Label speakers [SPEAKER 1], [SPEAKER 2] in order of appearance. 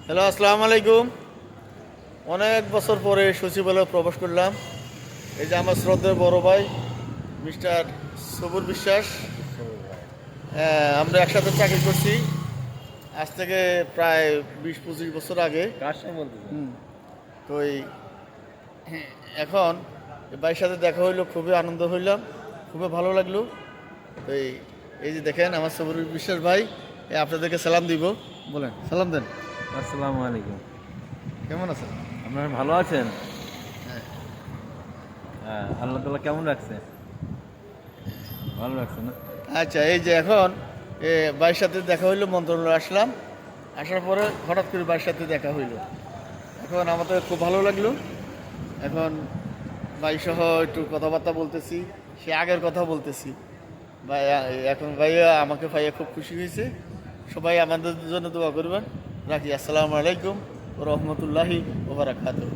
[SPEAKER 1] Hello, আসসালামু আলাইকুম। অনেক বছর পরে সচিবালয়ে প্রবেশ করলাম। এই যে আমার শ্রদ্ধেয় বড় ভাই মিস্টার সবুর বিশ্বাস। আমরা একসাথে চাকরি করছি আজ থেকে প্রায় 20-25 বছর আগে।
[SPEAKER 2] কার সম্বন্ধে?
[SPEAKER 1] তো এখন এই ভাইয়ের সাথে দেখা হইলো, খুবই আনন্দ হইলাম, খুবই ভালো লাগলো। তো এই যে দেখেন আমার সবুর বিশ্বাস ভাই, আপনাদেরকে সালাম দিব। বলেন, সালাম দেন।
[SPEAKER 2] আসসালামু আলাইকুম।
[SPEAKER 1] কেমন আছেন?
[SPEAKER 2] আপনারা ভালো আছেন?
[SPEAKER 1] হ্যাঁ।
[SPEAKER 2] হ্যাঁ, আল্লাহ তাআলা কেমন রাখছে? ভালো রাখছে না?
[SPEAKER 1] আচ্ছা, এই যে এখন ভাইয়ের সাথে দেখা হইলো, মন্ত্রণালয়ে আসলাম। আসার পরে হঠাৎ করে ভাইয়ের সাথে দেখা হইলো। এখন আমাদের খুব ভালো লাগলো। এখন ভাই সহ একটু কথাবার্তা বলতেছি, সে আগের কথা বলতেছি। ভাই এখন ভাইয়া আমাকে ভাইয়া খুব খুশি হয়েছে। সবাই আমাদের জন্য দোয়া করবেন। রাখি। আসসালামু আলাইকুম ওয়া রাহমাতুল্লাহি ওয়া বারাকাতুহু।